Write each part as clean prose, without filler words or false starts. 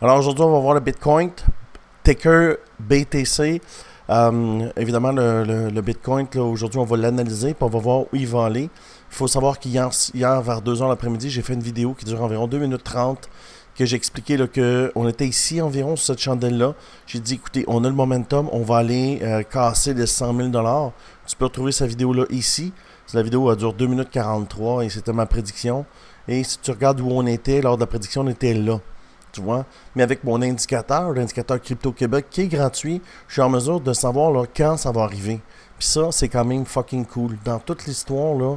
Alors aujourd'hui, on va voir le Bitcoin, ticker BTC. Évidemment, le Bitcoin, aujourd'hui, on va l'analyser et on va voir où il va aller. Il faut savoir qu'hier, vers 2h l'après-midi, j'ai fait une vidéo qui dure environ 2 minutes 30 que j'ai expliqué qu'on était ici environ sur cette chandelle-là. J'ai dit, écoutez, on a le momentum, on va aller casser les 100 000 $. Tu peux retrouver cette vidéo-là ici. La vidéo a duré 2 minutes 43 et c'était ma prédiction. Et si tu regardes où on était lors de la prédiction, on était là. Tu vois? Mais avec mon indicateur, l'indicateur Crypto Québec, qui est gratuit, je suis en mesure de savoir là, quand ça va arriver. Puis ça, c'est quand même fucking cool. Dans toute l'histoire, là,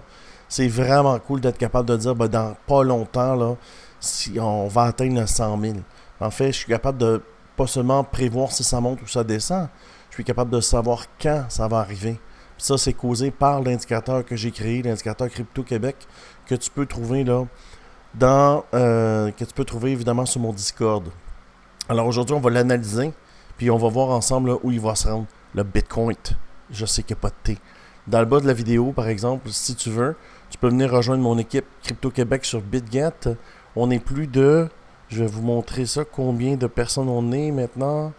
c'est vraiment cool d'être capable de dire, ben, dans pas longtemps, là, si on va atteindre le 100 000. En fait, je suis capable de pas seulement prévoir si ça monte ou ça descend, je suis capable de savoir quand ça va arriver. Puis ça, c'est causé par l'indicateur que j'ai créé, l'indicateur Crypto Québec, que tu peux trouver là que tu peux trouver évidemment sur mon Discord. Alors aujourd'hui, on va l'analyser, puis on va voir ensemble là, où il va se rendre, le Bitcoin. Je sais qu'il n'y a pas de T. Dans le bas de la vidéo, par exemple, si tu veux, tu peux venir rejoindre mon équipe Crypto Québec sur BitGet. On est plus de, je vais vous montrer ça, combien de personnes on est maintenant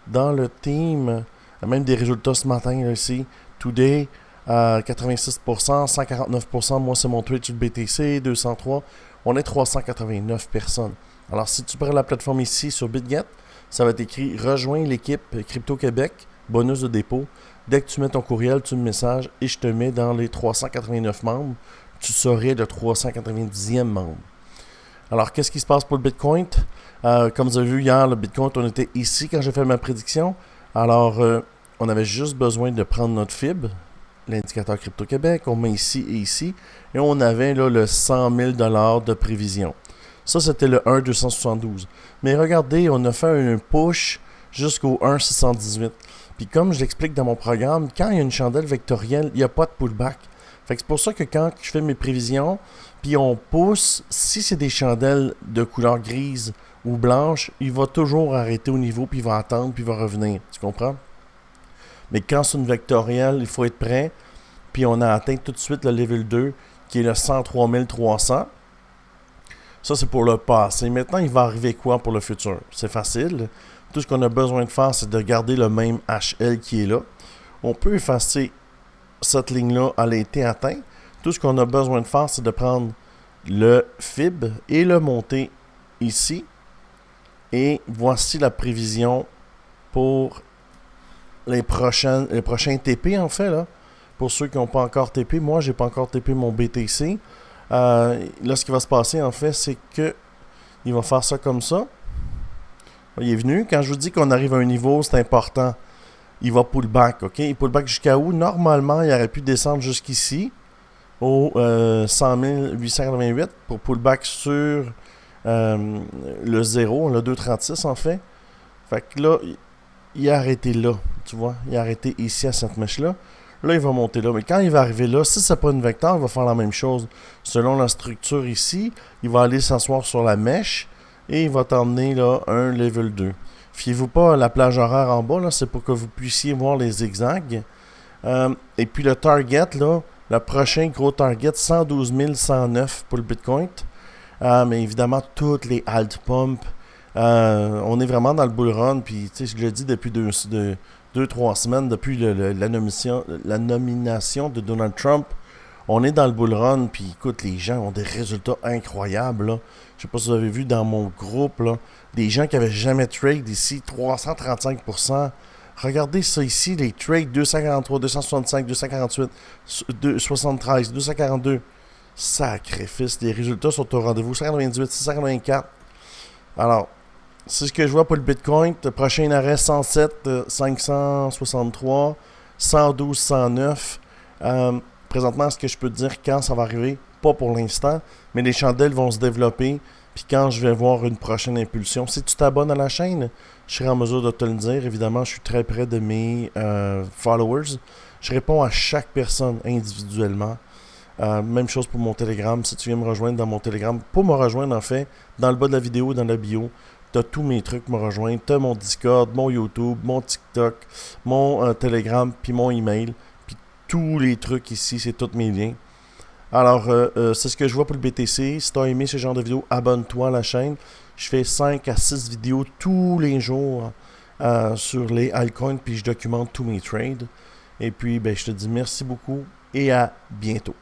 dans le team. Il y a même des résultats ce matin là, ici. Today, 86%, 149%, moi c'est mon trade sur le BTC, 203. On est 389 personnes. Alors, si tu prends la plateforme ici sur BitGet, ça va être écrit « Rejoins l'équipe Crypto Québec, bonus de dépôt ». Dès que tu mets ton courriel, tu me messages et je te mets dans les 389 membres. Tu serais le 390e membre. Alors, qu'est-ce qui se passe pour le Bitcoin? Comme vous avez vu hier, le Bitcoin, on était ici quand j'ai fait ma prédiction. Alors, on avait juste besoin de prendre notre FIB, l'indicateur Crypto Québec, on met ici et ici, et on avait là, le 100 000 $ de prévision. Ça, c'était le 1,272. Mais regardez, on a fait un push jusqu'au 1,618. Puis comme je l'explique dans mon programme, quand il y a une chandelle vectorielle, il n'y a pas de pullback. Fait que c'est pour ça que quand je fais mes prévisions, puis on pousse, si c'est des chandelles de couleur grise ou blanche, il va toujours arrêter au niveau, puis il va attendre, puis il va revenir. Tu comprends? Mais quand c'est une vectorielle, il faut être prêt. Puis on a atteint tout de suite le level 2, qui est le 103 300. Ça, c'est pour le passé. Maintenant, il va arriver quoi pour le futur? C'est facile. Tout ce qu'on a besoin de faire, c'est de garder le même HL qui est là. On peut effacer cette ligne-là, elle a été atteinte. Tout ce qu'on a besoin de faire, c'est de prendre le FIB et le monter ici. Et voici la prévision pour les prochains TP, en fait, là. Pour ceux qui n'ont pas encore TP, moi, j'ai pas encore TP mon BTC. Là, ce qui va se passer, en fait, c'est que il va faire ça comme ça. Il est venu. Quand je vous dis qu'on arrive à un niveau, c'est important. Il va pull back, OK? Il pull back jusqu'à où? Normalement, il aurait pu descendre jusqu'ici, au 100 888, pour pull back sur le 0, le 2,36 en fait. Fait que là, il a arrêté là, tu vois. Il a arrêté ici à cette mèche-là. Là, il va monter là. Mais quand il va arriver là, si c'est pas une vecteur, il va faire la même chose. Selon la structure ici, il va aller s'asseoir sur la mèche et il va t'emmener là un level 2. Fiez-vous pas à la plage horaire en bas, là, c'est pour que vous puissiez voir les zigzags. Et puis le target, là, le prochain gros target, 112 109 pour le Bitcoin. Mais évidemment, toutes les alt pumps, on est vraiment dans le bull run. Puis, tu sais, je le dis depuis 2-3 semaines, depuis la nomination de Donald Trump, on est dans le bull run. Puis, écoute, les gens ont des résultats incroyables. Là. Je sais pas si vous avez vu dans mon groupe, là, des gens qui n'avaient jamais trade ici, 335%. Regardez ça ici, les trades 243, 265, 248, 273, 242. Sacrifice, les résultats sont au rendez-vous. 198, 684. Alors, c'est ce que je vois pour le Bitcoin. Le prochain arrêt 107, 563, 112, 109. Présentement, est-ce que je peux te dire quand ça va arriver? Pas pour l'instant, mais les chandelles vont se développer. Puis quand je vais voir une prochaine impulsion, si tu t'abonnes à la chaîne, je serai en mesure de te le dire. Évidemment, je suis très près de mes followers. Je réponds à chaque personne individuellement. Même chose pour mon Telegram. Si tu viens me rejoindre dans mon Telegram, pour me rejoindre en fait, dans le bas de la vidéo, dans la bio, tu as tous mes trucs pour me rejoindre. Tu as mon Discord, mon YouTube, mon TikTok, mon Telegram, puis mon email. Puis tous les trucs ici, c'est tous mes liens. Alors, c'est ce que je vois pour le BTC. Si tu as aimé ce genre de vidéo, abonne-toi à la chaîne. Je fais 5 à 6 vidéos tous les jours sur les altcoins, puis je documente tous mes trades. Et puis, ben, je te dis merci beaucoup et à bientôt.